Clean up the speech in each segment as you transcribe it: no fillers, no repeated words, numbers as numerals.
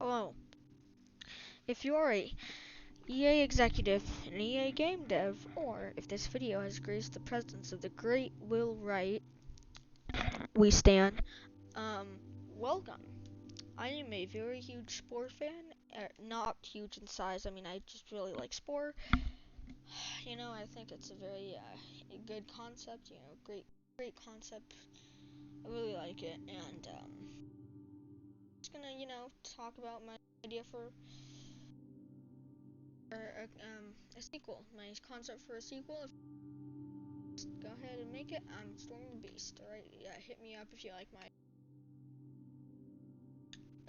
Hello. If you're a EA executive, an EA game dev, or if this video has graced the presence of the great Will Wright, we stand, welcome. I am a very huge Spore fan, not huge in size, I mean I just really like Spore. You know, I think it's a very a good concept, you know, great concept. I really like it, and just gonna, you know, talk about my idea for a sequel, my concept for a sequel. Go ahead and make it. I'm Storm the Beast. Alright, yeah, hit me up if you like my.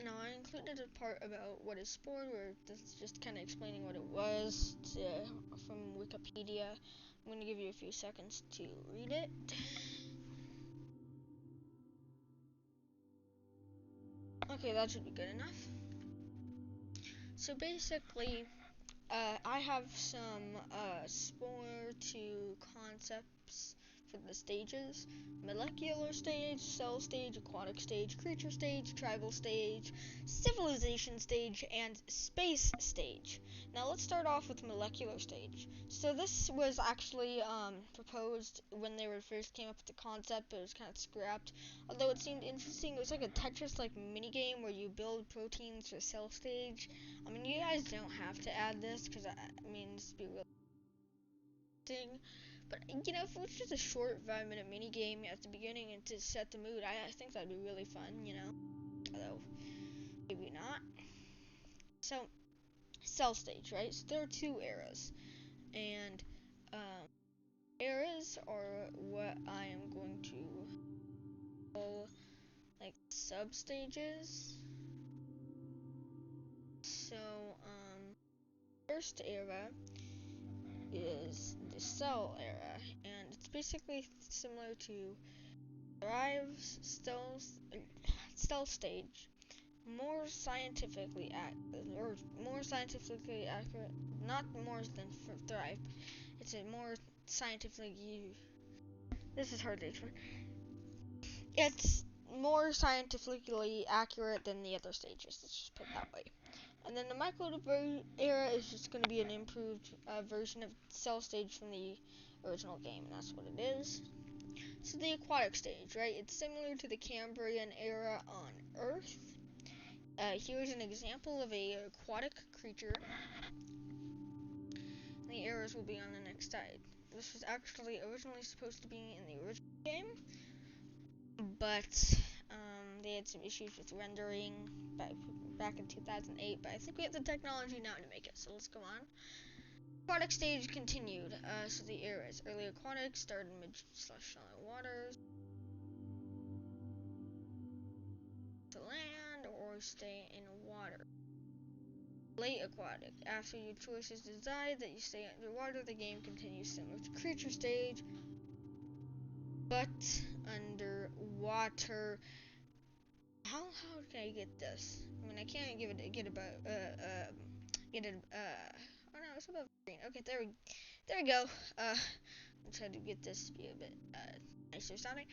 Now, I included a part about what is Spore, where this is just kind of explaining what it was from Wikipedia. I'm going to give you a few seconds to read it. Okay, that should be good enough. So basically, I have some Spore 2 concepts for the stages: molecular stage, cell stage, aquatic stage, creature stage, tribal stage, civilization stage, and space stage. Now let's start off with molecular stage. So this was actually proposed when they first came up with the concept, but it was kind of scrapped. Although it seemed interesting, it was like a Tetris-like minigame where you build proteins for cell stage. I mean, you guys don't have to add this, because I mean, this would be really interesting. But, you know, if it was just a short 5-minute mini game at the beginning and to set the mood, I think that'd be really fun, you know. Although, maybe not. So, cell stage, right? So there are 2 eras. And, eras are what I am going to call, like, sub-stages. So, first era is the cell era, and it's basically similar to Thrive's stealth stage, more scientifically accurate, not more than Thrive. It's a more scientifically. This is hard to explain. It's more scientifically accurate than the other stages. Let's just put it that way. And then the micro era is just going to be an improved version of cell stage from the original game, and that's what it is. So the aquatic stage, right? It's similar to the Cambrian era on Earth. Here's an example of a aquatic creature. The eras will be on the next slide. This was actually originally supposed to be in the original game, but they had some issues with rendering back in 2008, but I think we have the technology now to make it, so let's go on. Aquatic stage continued. So the eras: early aquatic, started mid/shallow waters, to land, or stay in water. Late aquatic: after your choices decide that you stay underwater, the game continues similar to creature stage, but underwater. How can I get this? I mean, I can't get it. Oh no, it's above green. Okay, there we go. I'm trying to get this to be a bit nicer sounding.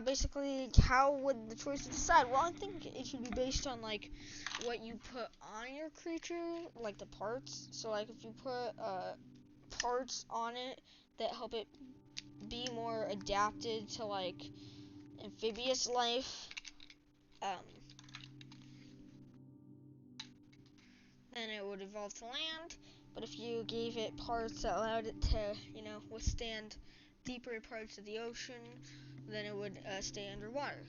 Basically, how would the choice decide? Well, I think it should be based on like what you put on your creature, like the parts. So like if you put parts on it that help it be more adapted to like amphibious life, then it would evolve to land. But if you gave it parts that allowed it to, you know, withstand deeper parts of the ocean, then it would stay underwater.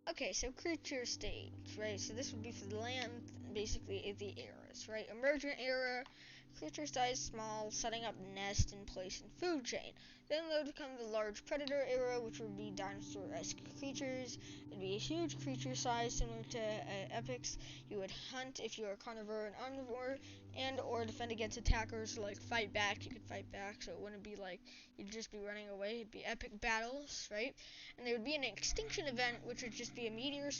Okay, so creature stage, right? So this would be for the land, basically the eras, right? Emergent era, creature size small, setting up nest in place in food chain. Then there would come the large predator era, which would be dinosaur-esque creatures. It'd be a huge creature size, similar to epics. You would hunt if you are carnivore and omnivore, and or defend against attackers, like fight back. You could fight back, so it wouldn't be like you'd just be running away. It'd be epic battles, right? And there would be an extinction event, which would just be a meteor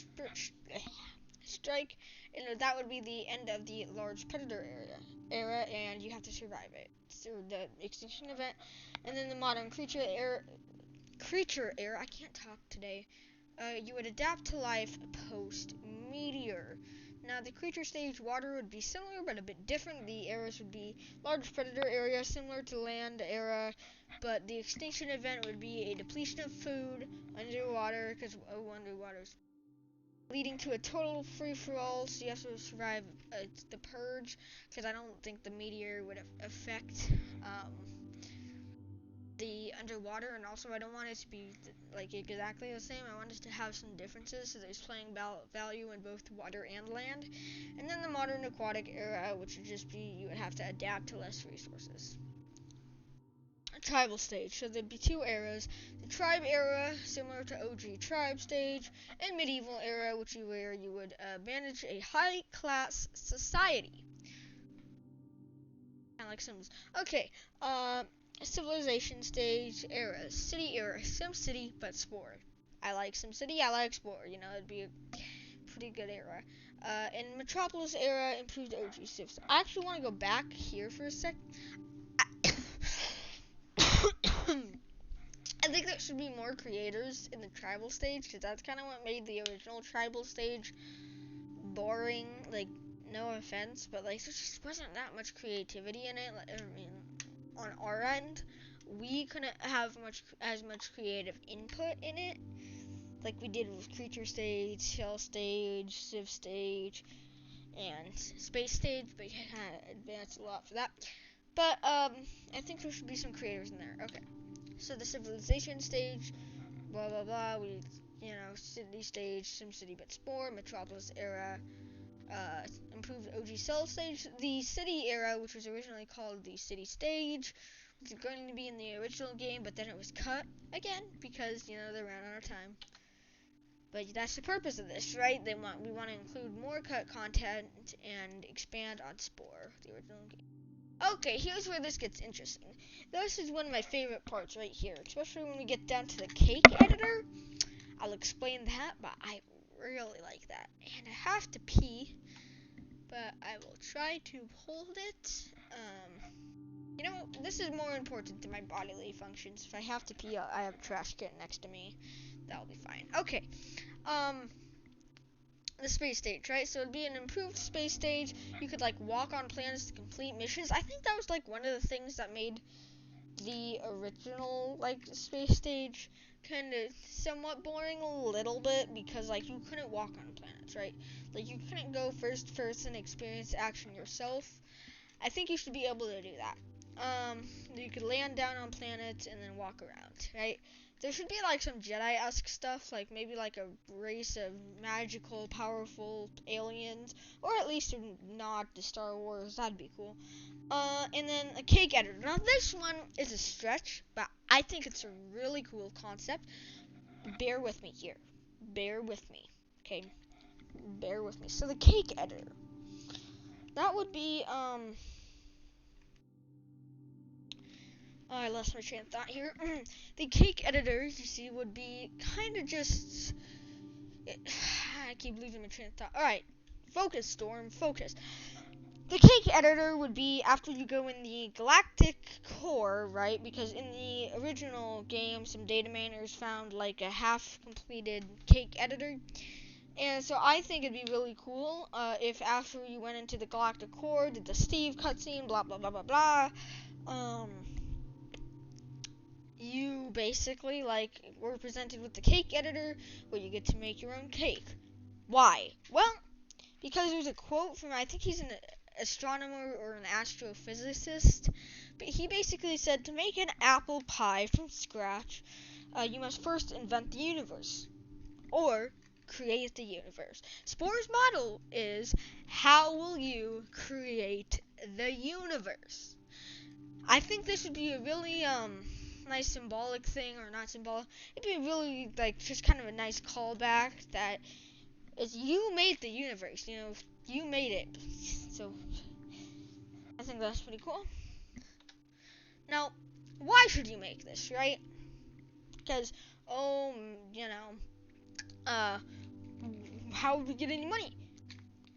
strike, and that would be the end of the large predator era, and you have to survive it. So the extinction event, and then the modern creature era. I can't talk today. you would adapt to life post-meteor. Now, the creature stage water would be similar, but a bit different. The eras would be large predator area, similar to land era, but the extinction event would be a depletion of food underwater, because underwater is leading to a total free-for-all, so you have to survive the purge, because I don't think the meteor would affect the underwater, and also I don't want it to be like exactly the same. I want it to have some differences, so there's playing value in both water and land. And then the modern aquatic era, which would just be you would have to adapt to less resources. Tribal stage, so there'd be two eras: the tribe era, similar to OG tribe stage, and medieval era, where you would manage a high class society, kind of like Sims. Okay, civilization stage era, city era, SimCity, but Spore. I like SimCity, I like Spore, you know, it'd be a pretty good era. And Metropolis era, improved OG Civs. I actually want to go back here for a sec. I think there should be more creators in the tribal stage, because that's kind of what made the original tribal stage boring. Like, no offense, but like there just wasn't that much creativity in it. I mean, on our end, we couldn't have as much creative input in it, like we did with creature stage, shell stage, civ stage, and space stage. But you kind of advanced a lot for that. But I think there should be some creators in there. Okay, so the civilization stage, blah blah blah. City stage, SimCity but Spore, Metropolis era, improved OG Cell stage, the city era, which was originally called the city stage, which is going to be in the original game, but then it was cut again because they ran out of time. But that's the purpose of this, right? We want to include more cut content and expand on Spore, the original game. Okay, here's where this gets interesting. This is one of my favorite parts right here, especially when we get down to the cake editor. I'll explain that, but I really like that. And I have to pee, but I will try to hold it. This is more important than my bodily functions. If I have to pee, I have a trash can next to me. That'll be fine. Okay. The space stage, right? So it'd be an improved space stage. You could walk on planets to complete missions. I think that was one of the things that made the original space stage kind of somewhat boring a little bit, because you couldn't walk on planets, right? You couldn't go first person experience action yourself. I think you should be able to do that. You could land down on planets and then walk around, right? There should be some Jedi-esque stuff, maybe a race of magical, powerful aliens, or at least a nod to Star Wars. That'd be cool. And then a cake editor. Now this one is a stretch, but I think it's a really cool concept. Bear with me here. Bear with me. Okay. Bear with me. So the cake editor. That would be, I lost my train of thought here. The cake editor, you see, would be kind of just... I keep losing my train of thought. Alright. Focus, Storm. Focus. The cake editor would be after you go in the galactic core, right? Because in the original game, some data miners found a half-completed cake editor. And so I think it'd be really cool if after you went into the galactic core, did the Steve cutscene, blah, blah, blah, blah, blah, you basically, were presented with the cake editor, where you get to make your own cake. Why? Well, because there's a quote from, I think he's an astronomer or an astrophysicist, but he basically said to make an apple pie from scratch, you must first invent the universe, or create the universe. Spore's motto is, how will you create the universe? I think this would be a really, nice symbolic thing, or not symbolic. It'd be really, just kind of a nice callback that is, you made the universe, you made it. So, I think that's pretty cool. Now, why should you make this, right? Because, how would we get any money?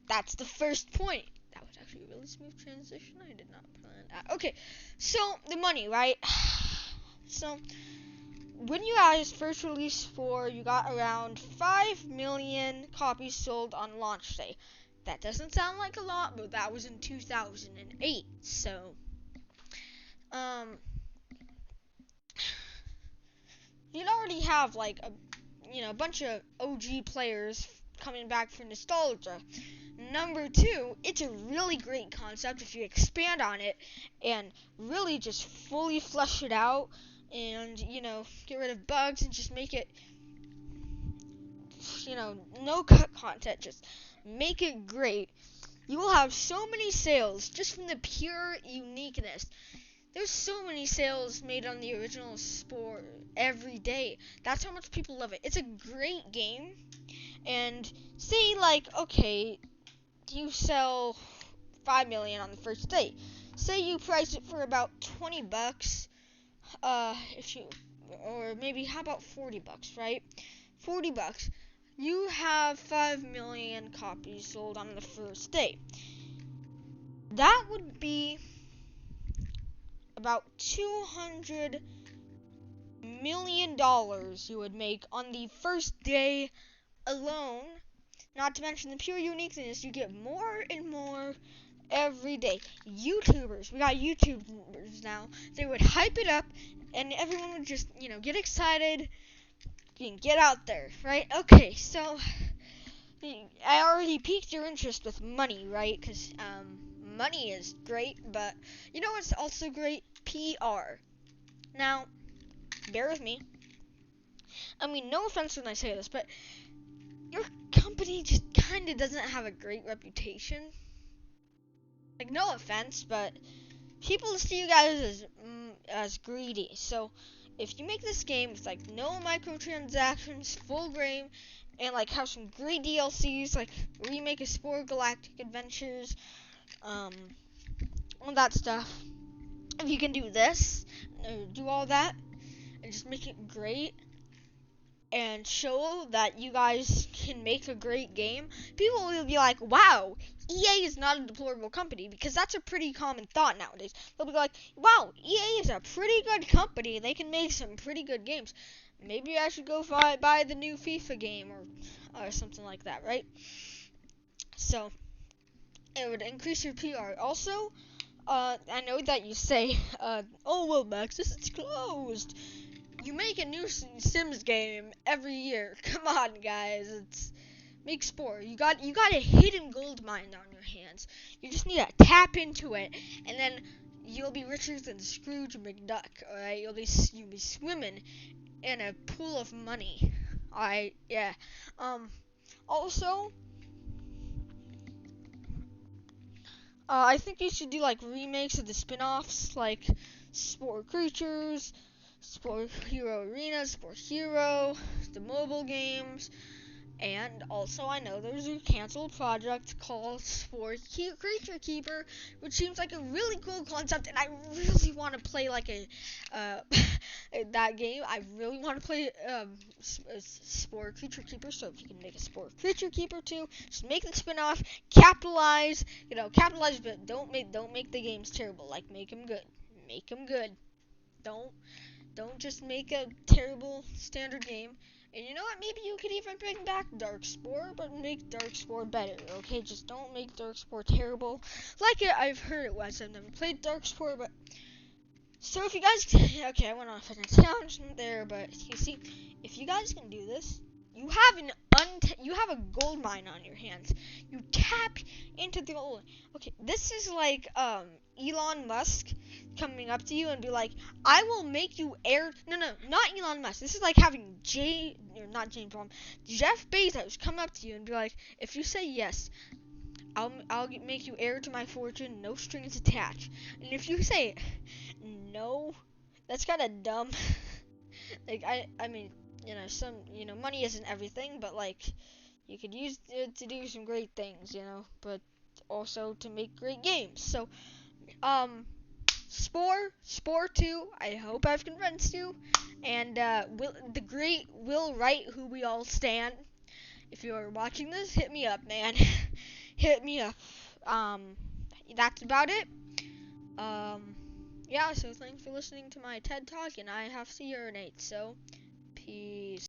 That's the first point. That was actually a really smooth transition. I did not plan that. Okay, so the money, right? So when you guys first released Spore, you got around 5 million copies sold on launch day. That doesn't sound like a lot, but that was in 2008. So, you'd already have like a bunch of OG players coming back for nostalgia. Number two, it's a really great concept if you expand on it and really just fully flesh it out and, get rid of bugs and just make it, no cut content, just make it great. You will have so many sales just from the pure uniqueness. There's so many sales made on the original Spore every day. That's how much people love it. It's a great game. And say, okay, you sell 5 million on the first day. Say you price it for about $20, or maybe how about $40, right? $40. You have 5 million copies sold on the first day. That would be about $200 million you would make on the first day alone. Not to mention the pure uniqueness, you get more and more every day. YouTubers, we got YouTubers now, they would hype it up and everyone would just, get excited and get out there, right? Okay, so I already piqued your interest with money, right? Because money is great, but you know what's also great? PR. Now, bear with me. I mean, no offense when I say this, but your company just kind of doesn't have a great reputation. Like, no offense, but people see you guys as greedy. So, if you make this game with no microtransactions, full game, and have some great DLCs, remake of Spore Galactic Adventures, all that stuff. If you can do this, do all that, and just make it great, and show that you guys can make a great game, people will be like, wow, EA is not a deplorable company, because that's a pretty common thought nowadays. They'll be like, wow, EA is a pretty good company, they can make some pretty good games. Maybe I should go buy the new FIFA game, or something like that, right? So, it would increase your PR. Also, I know that you say, oh, well, Max, this is closed. You make a new Sims game every year. Come on, guys. Make Spore. You got a hidden gold mine on your hands. You just need to tap into it, and then you'll be richer than Scrooge McDuck. All right, you'll be swimming in a pool of money. All right, yeah. Also, I think you should do remakes of the spin-offs, like Spore Creatures, Spore Hero Arena, Spore Hero, the mobile games, and also I know there's a canceled project called Spore Creature Keeper, which seems like a really cool concept, and I really want to play that game. I really want to play Spore Creature Keeper, so if you can make a Spore Creature Keeper too, just make the spin-off, capitalize, but don't make the games terrible. Make them good. Don't just make a terrible standard game. And you know what? Maybe you could even bring back Dark Spore, but make Dark Spore better, okay? Just don't make Dark Spore terrible. I've heard it was. I've never played Dark Spore, but... So if you guys... Okay, I went off on a tangent there, but you see, if you guys can do this, you have a gold mine on your hands. You tap into the gold. Okay, this is like Elon Musk coming up to you and be like, I will make you heir. No, not Elon Musk. This is like having Jeff Bezos come up to you and be like, if you say yes, I'll make you heir to my fortune, no strings attached. And if you say no, that's kind of dumb. I mean, money isn't everything, but you could use it to do some great things, but also to make great games. So, Spore 2, I hope I've convinced you, and the great Will Wright, who we all stand. If you are watching this, hit me up, man. Hit me up. That's about it. yeah, so thanks for listening to my TED Talk, and I have to urinate, so peace.